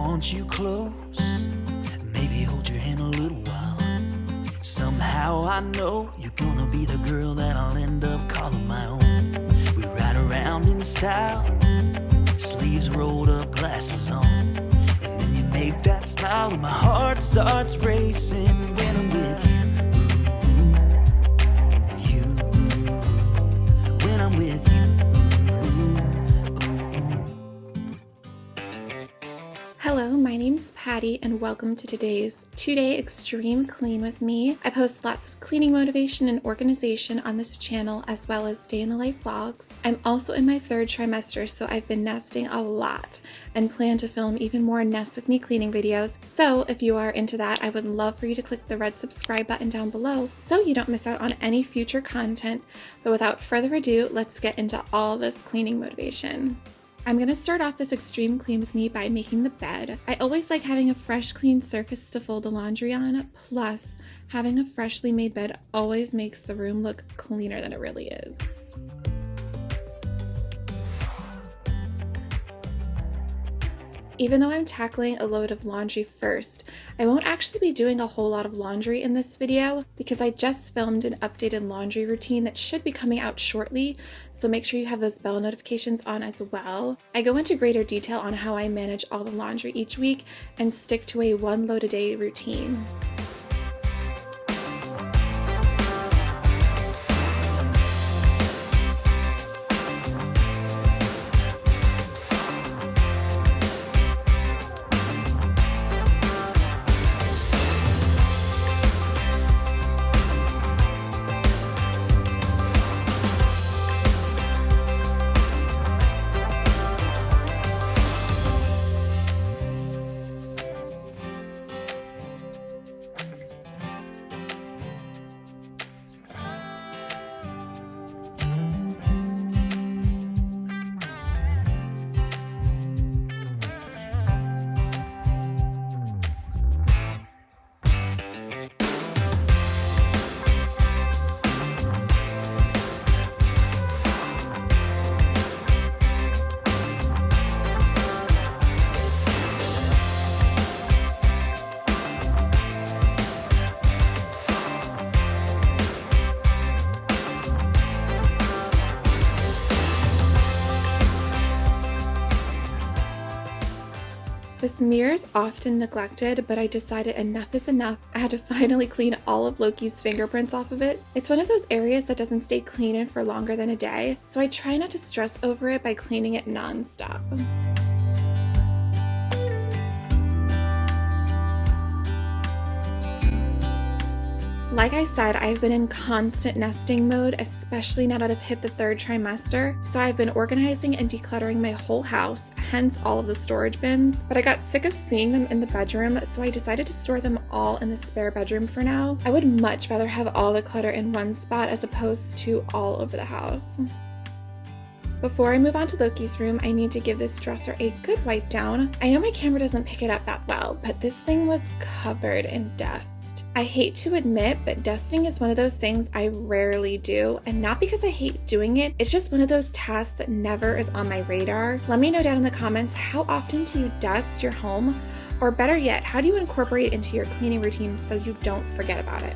want you close, maybe hold your hand a little while. Somehow I know you're gonna be the girl that I'll end up calling my own. We ride around in style, sleeves rolled up, glasses on, and then you make that smile and my heart starts racing when I'm with you. When I'm with you. Hello, my name's Patty and welcome to today's 2-day extreme clean with me. I post lots of cleaning motivation and organization on this channel as well as day in the life vlogs. I'm also in my 3rd trimester, so I've been nesting a lot and plan to film even more nest with me cleaning videos. So if you are into that, I would love for you to click the red subscribe button down below so you don't miss out on any future content. But without further ado, let's get into all this cleaning motivation. I'm going to start off this extreme clean with me by making the bed. I always like having a fresh clean surface to fold the laundry on, plus having a freshly made bed always makes the room look cleaner than it really is. Even though I'm tackling a load of laundry first, I won't actually be doing a whole lot of laundry in this video because I just filmed an updated laundry routine that should be coming out shortly, so make sure you have those bell notifications on as well. I go into greater detail on how I manage all the laundry each week and stick to a 1 load a day routine. This mirror is often neglected, but I decided enough is enough. I had to finally clean all of Loki's fingerprints off of it. It's one of those areas that doesn't stay clean for longer than a day, so I try not to stress over it by cleaning it non-stop. Like I said, I've been in constant nesting mode, especially now that I've hit the 3rd trimester, so I've been organizing and decluttering my whole house, hence all of the storage bins, but I got sick of seeing them in the bedroom, so I decided to store them all in the spare bedroom for now. I would much rather have all the clutter in one spot as opposed to all over the house. Before I move on to Loki's room, I need to give this dresser a good wipe down. I know my camera doesn't pick it up that well, but this thing was covered in dust. I hate to admit, but dusting is one of those things I rarely do, and not because I hate doing it, it's just one of those tasks that never is on my radar. Let me know down in the comments, how often do you dust your home? Or better yet, how do you incorporate it into your cleaning routine so you don't forget about it?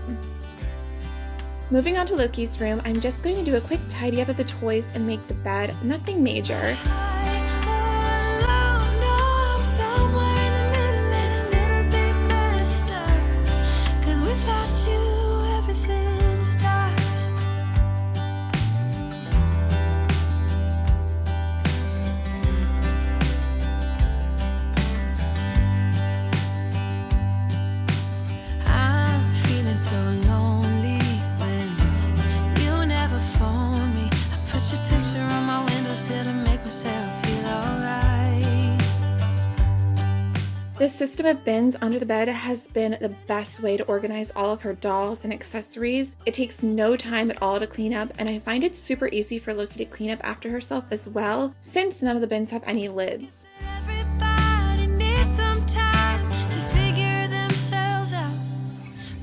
Moving on to Loki's room, I'm just going to do a quick tidy up of the toys and make the bed, nothing major. This system of bins under the bed has been the best way to organize all of her dolls and accessories. It takes no time at all to clean up, and I find it super easy for Loki to clean up after herself as well, since none of the bins have any lids. Everybody needs some time to figure themselves out,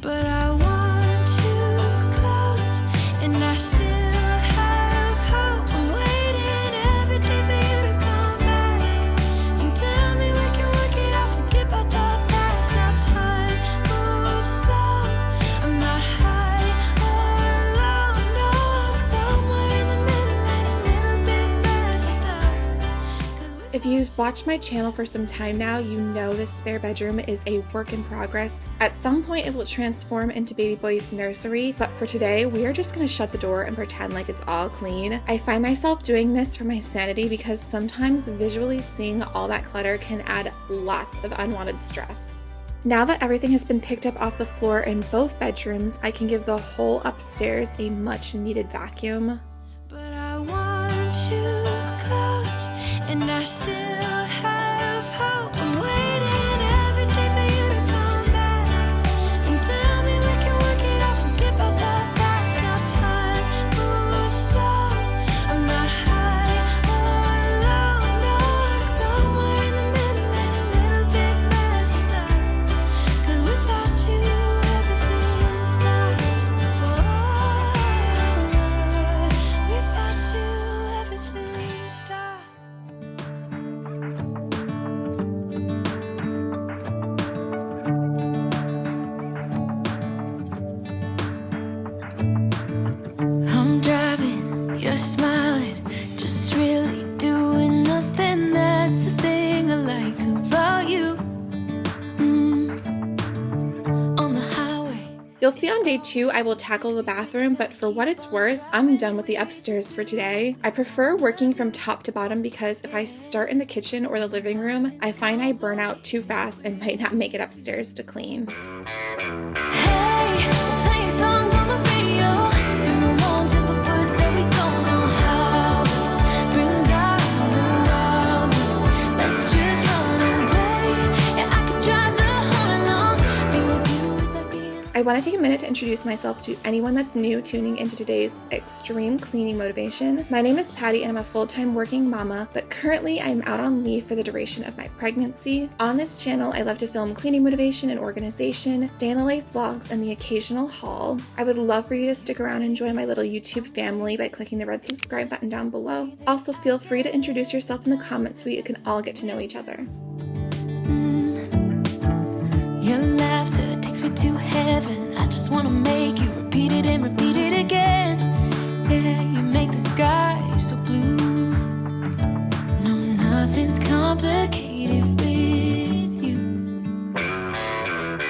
but I want you close, and I still have hope. I'm waiting every day for you to come back and tell me we can work it out. you've watched my channel for some time now, you know this spare bedroom is a work in progress. At some point it will transform into baby boy's nursery, but for today we are just going to shut the door and pretend like it's all clean. I find myself doing this for my sanity because sometimes visually seeing all that clutter can add lots of unwanted stress. Now that everything has been picked up off the floor in both bedrooms, I can give the whole upstairs a much needed vacuum. But I want you close, and I still have hope. I'm waiting every day for you to come back and tell me we can work it out, forget about the past. Now time moves slow. I'm not high or low, no, I'm somewhere in the middle and a little bit messed up. 'Cause without you, everything stops. Without you, everything stops. I'm driving, you're smiling, just really doing nothing. That's the thing I like about you. On the highway. You'll see on day 2 I will tackle the bathroom, but for what it's worth, I'm done with the upstairs for today. I prefer working from top to bottom because if I start in the kitchen or the living room, I find I burn out too fast and might not make it upstairs to clean. Hey, playing songs on the radio, sing along to the words that we don't know how. Brings out the wildness. Let's just run away. Yeah, I could drive the whole along. Being with you is like being. I want to take a minute to introduce myself to anyone that's new tuning into today's extreme cleaning motivation. My name is Patty and I'm a full-time working mama, but currently I'm out on leave for the duration of my pregnancy. On this channel, I love to film cleaning motivation and organization, day in the life vlogs, and the occasional haul. I would love for you to stick around and join my little YouTube family by clicking the red subscribe button down below. Also, feel free to introduce yourself in the comments so we can all get to know each other. Your laughter takes me to heaven. I just wanna make you repeat it and repeat it again. Yeah, you make the sky so blue. No, nothing's complicated with you.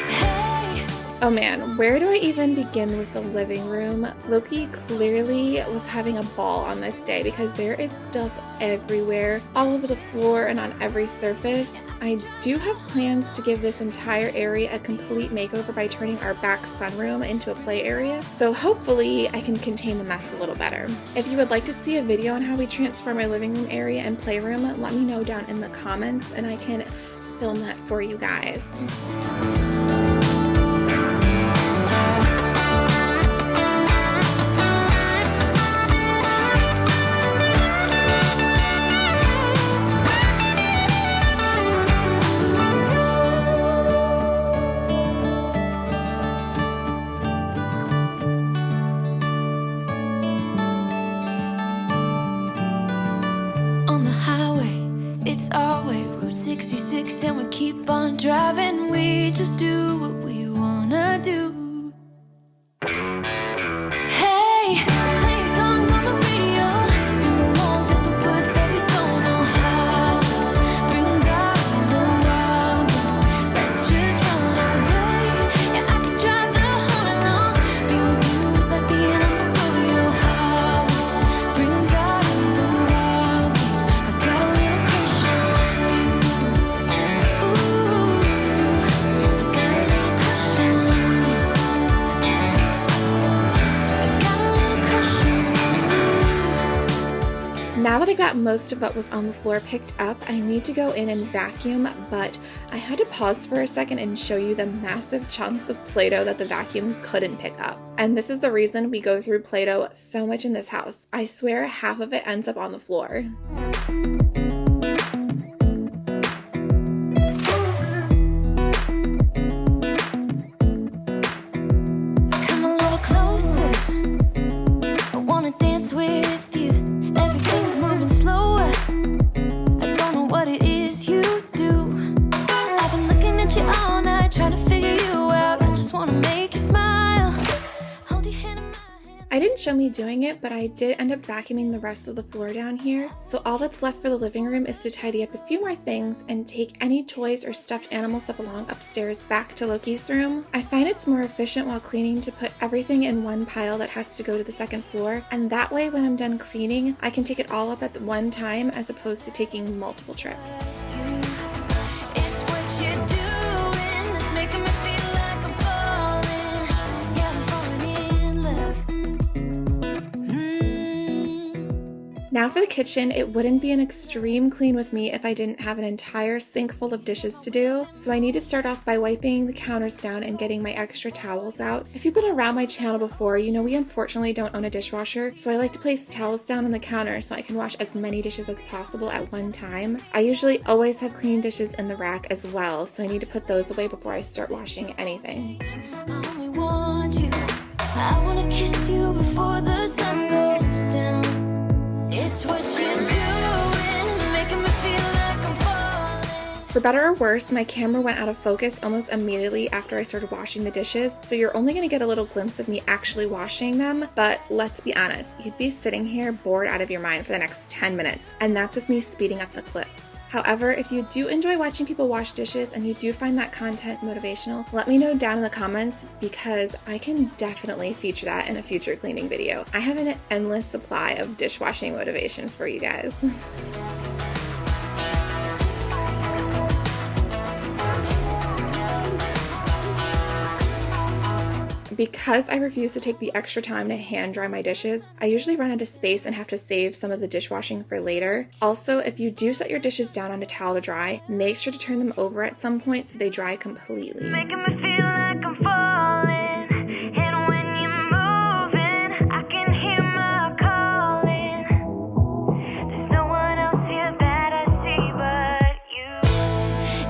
Hey. Oh man, where do I even begin with the living room? Loki clearly was having a ball on this day because there is stuff everywhere, all over the floor and on every surface. I do have plans to give this entire area a complete makeover by turning our back sunroom into a play area, so hopefully I can contain the mess a little better. If you would like to see a video on how we transform our living room area and playroom, let me know down in the comments and I can film that for you guys. On the highway, it's our way, Route 66, and we keep on driving. We just do what we wanna do. Hey, playing songs on the radio, sing along to the words that we don't know how. Brings out the wildness. Let's just run away. Yeah, I could drive the whole along. Being with you is like being on the rodeo house. Brings out the wildness. I got a little crush on you. Ooh, I got a little crush on you. I got a little crush on you. Now that I got most of what was on the floor picked up, I need to go in and vacuum, but I had to pause for a second and show you the massive chunks of Play-Doh that the vacuum couldn't pick up. And this is the reason we go through Play-Doh so much in this house. I swear half of it ends up on the floor. Come a little closer. I wanna dance with you. Everything's moving slower. I don't know what it is you do. I've been looking at you all night, trying to figure you out. I just wanna make you smile. Hold your hand in my hand. I didn't show me doing it, but I did end up vacuuming the rest of the floor down here. So all that's left for the living room is to tidy up a few more things and take any toys or stuffed animals that belong upstairs back to Loki's room. I find it's more efficient while cleaning to put everything in one pile that has to go to the second floor, and that way when I'm done cleaning, I can take it all up at one time as opposed to taking multiple trips. It's what you're doing that's making me feel like I'm falling. Yeah, I'm falling in love. Now for the kitchen, it wouldn't be an extreme clean with me if I didn't have an entire sink full of dishes to do, so I need to start off by wiping the counters down and getting my extra towels out. If you've been around my channel before, you know we unfortunately don't own a dishwasher, so I like to place towels down on the counter so I can wash as many dishes as possible at one time. I usually always have clean dishes in the rack as well, so I need to put those away before I start washing anything. I only want you. I wanna kiss you before the sun goes down. It's what you're doing that's making me feel like I'm falling. For better or worse, my camera went out of focus almost immediately after I started washing the dishes, so you're only going to get a little glimpse of me actually washing them, but let's be honest, you'd be sitting here bored out of your mind for the next 10 minutes, and that's with me speeding up the clips. However, if you do enjoy watching people wash dishes and you do find that content motivational, let me know down in the comments because I can definitely feature that in a future cleaning video. I have an endless supply of dishwashing motivation for you guys. Because I refuse to take the extra time to hand dry my dishes, I usually run out of space and have to save some of the dishwashing for later. Also, if you do set your dishes down on a towel to dry, make sure to turn them over at some point so they dry completely. Making me feel like I'm falling. And when you're moving, I can hear my calling. There's no one else here that I see but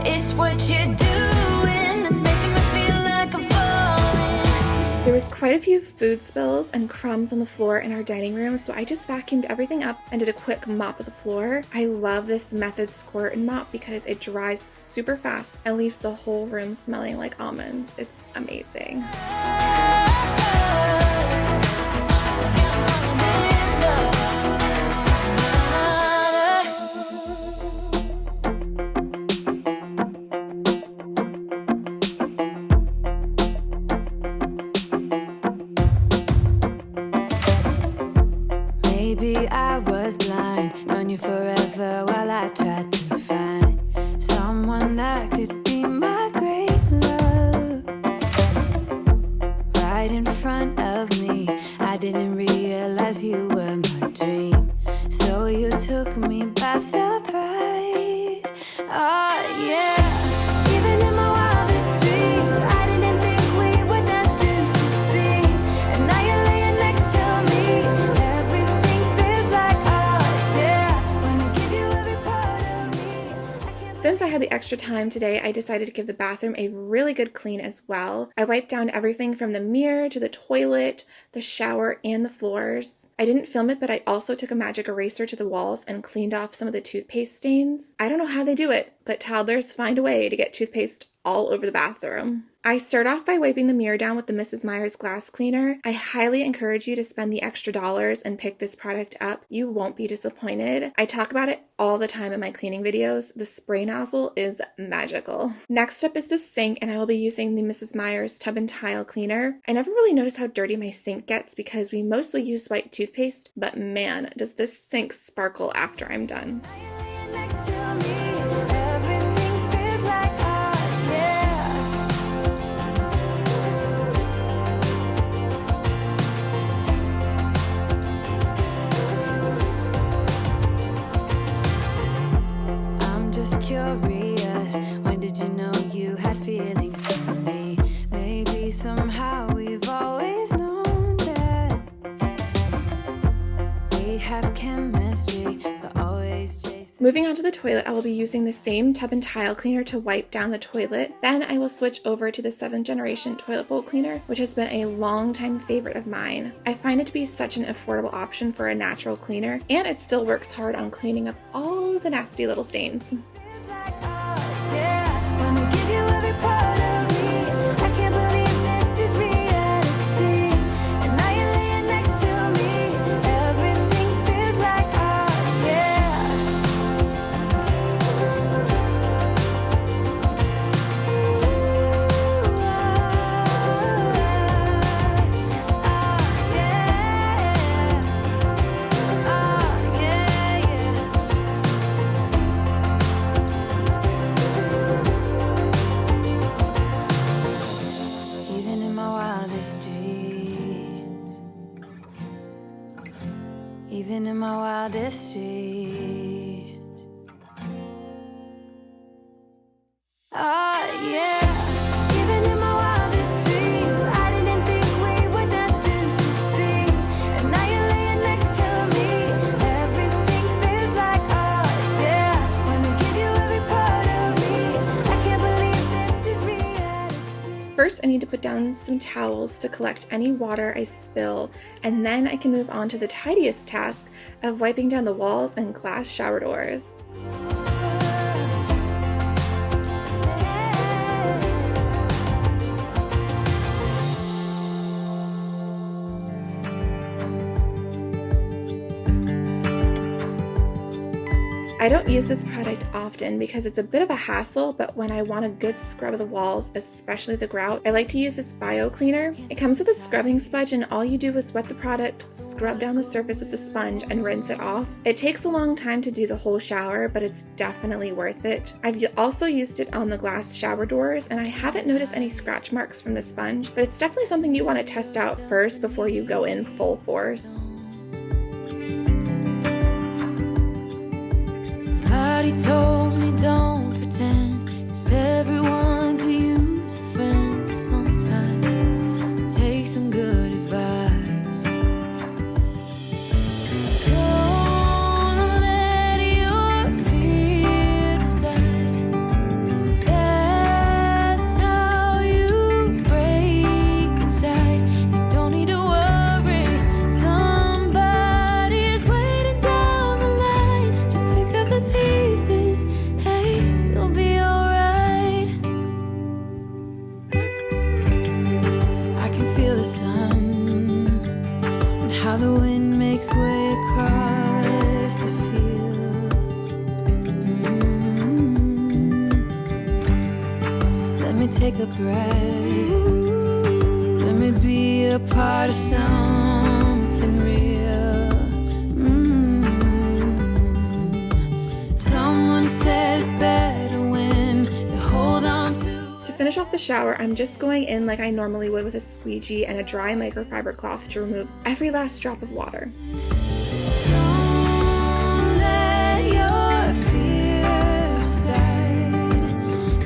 you. It's what you're doing that's making me feel like I'm falling. There was quite a few food spills and crumbs on the floor in our dining room, so I just vacuumed everything up and did a quick mop of the floor. I love this Method Squirt and Mop because it dries super fast and leaves the whole room smelling like almonds. It's amazing. Maybe I was blind, known you forever while I tried to find someone that could be my great love. Right in front of me, I didn't realize you were my dream, so you took me by surprise. Oh yeah, even in my wildest dreams, I didn't think we were destined to be, and now you're laying next to me. Since I had the extra time today, I decided to give the bathroom a really good clean as well. I wiped down everything from the mirror to the toilet, the shower, and the floors. I didn't film it, but I also took a magic eraser to the walls and cleaned off some of the toothpaste stains. I don't know how they do it, but toddlers find a way to get toothpaste all over the bathroom. I start off by wiping the mirror down with the Mrs. Meyer's glass cleaner. I highly encourage you to spend the extra dollars and pick this product up. You won't be disappointed. I talk about it all the time in my cleaning videos. The spray nozzle is magical. Next up is the sink, and I will be using the Mrs. Meyer's Tub and Tile Cleaner. I never really notice how dirty my sink gets because we mostly use white toothpaste, but man, does this sink sparkle after I'm done. Curious, when did you know you had feelings for me? Maybe somehow we've always known that we have chemistry, but always chasing. Moving on to the toilet, I will be using the same Tub and Tile Cleaner to wipe down the toilet. Then I will switch over to the 7th generation toilet bowl cleaner, which has been a long-time favorite of mine. I find it to be such an affordable option for a natural cleaner, and it still works hard on cleaning up all the nasty little stains. I can't believe this is reality, and now you're laying next wildest dreams. Even in my wildest dreams. Oh yeah, even in my wildest dreams, I didn't think we were destined to be. And now you're laying next to me. Everything feels like, oh yeah, wanna give you every part of me. I can't believe this is reality. First, I need to put down some towels to collect any water I spill, and then I can move on to the tidiest task of wiping down the walls and glass shower doors. I don't use this product often because it's a bit of a hassle, but when I want a good scrub of the walls, especially the grout, I like to use this bio cleaner. It comes with a scrubbing sponge, and all you do is wet the product, scrub down the surface with the sponge, and rinse it off. It takes a long time to do the whole shower, but it's definitely worth it. I've also used it on the glass shower doors, and I haven't noticed any scratch marks from the sponge, but it's definitely something you want to test out first before you go in full force. Somebody told me don't pretend, 'cause everyone could use a friend sometimes. Take some good advice. Don't let your fear decide. That's how you break inside. You don't need to worry. Somebody's waiting down the line. You pick up the pieces. Hey, you'll be alright. I can feel the sun and how the wind makes way across the fields. Let me take a breath. Let me be a part of something real. Someone said it's better when you hold on to. To finish off the shower, I'm just going in like I normally would with a squeegee and a dry microfiber cloth to remove every last drop of water. Don't let your fear decide.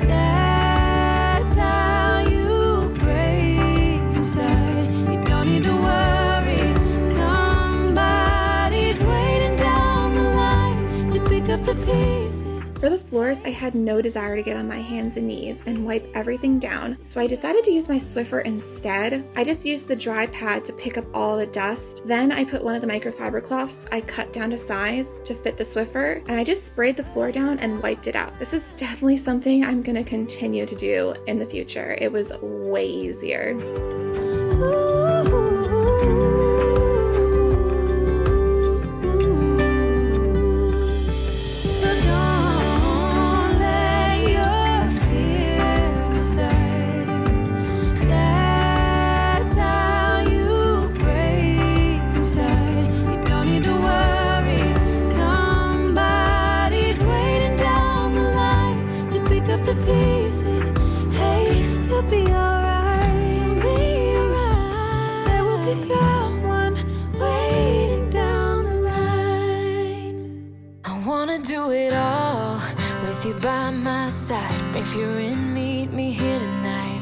That's how you break inside. You don't need to worry. Somebody's waiting down the line to pick up the pieces. For the floors, I had no desire to get on my hands and knees and wipe everything down, so I decided to use my Swiffer instead. I just used the dry pad to pick up all the dust. Then I put one of the microfiber cloths I cut down to size to fit the Swiffer, and I just sprayed the floor down and wiped it out. This is definitely something I'm going to continue to do in the future. It was way easier. So don't let your fear decide. That's how you break inside. You don't need to worry. Somebody's waiting down the line to pick up the pieces. Hey, you'll be alright. You'll be alright. There will be someone waiting down the line. I wanna do it all with you by my side. If you're in, meet me here tonight.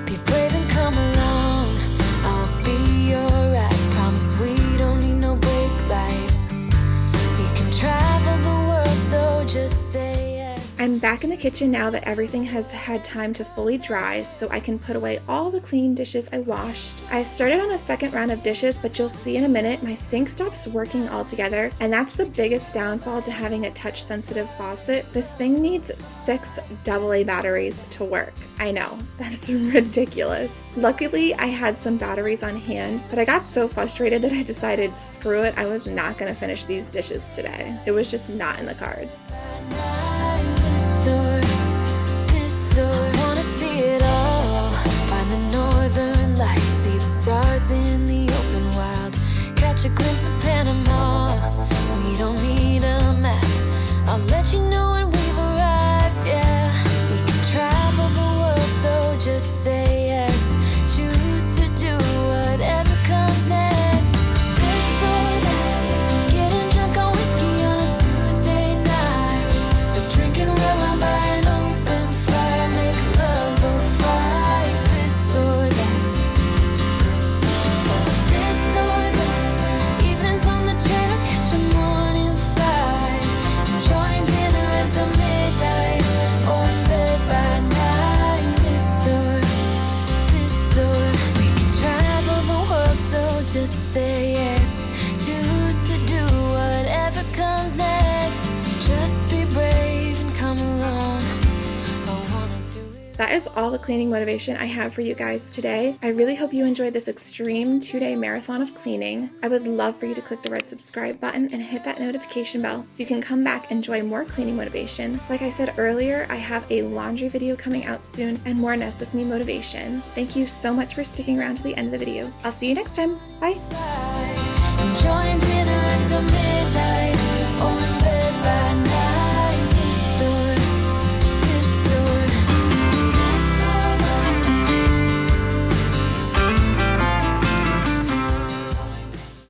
Be brave and come along. I'll be alright. Promise we don't need no brake lights. We can travel the world, so just say yes. I'm back in the kitchen now that everything has had time to fully dry, so I can put away all the clean dishes I washed. I started on a second round of dishes, but you'll see in a minute my sink stops working altogether, and that's the biggest downfall to having a touch-sensitive faucet. This thing needs 6 AA batteries to work. I know, that's ridiculous. Luckily, I had some batteries on hand, but I got so frustrated that I decided, screw it, I was not going to finish these dishes today. It was just not in the cards. I wanna see it all. Find the northern lights, see the stars in the open wild. Catch a glimpse of Panama. We don't need a map. I'll let you know when we've arrived. Yeah, we can travel the world, so just say yes. Choose to do just say yes. Choose to do whatever comes next. Just be brave and come along. I wanna do it. That is all the cleaning motivation I have for you guys today. I really hope you enjoyed this extreme 2-day marathon of cleaning. I would love for you to click the red subscribe button and hit that notification bell so you can come back and enjoy more cleaning motivation. Like I said earlier, I have a laundry video coming out soon and more Nest With Me motivation. Thank you so much for sticking around to the end of the video. I'll see you next time. Bye! Enjoying dinner until midnight.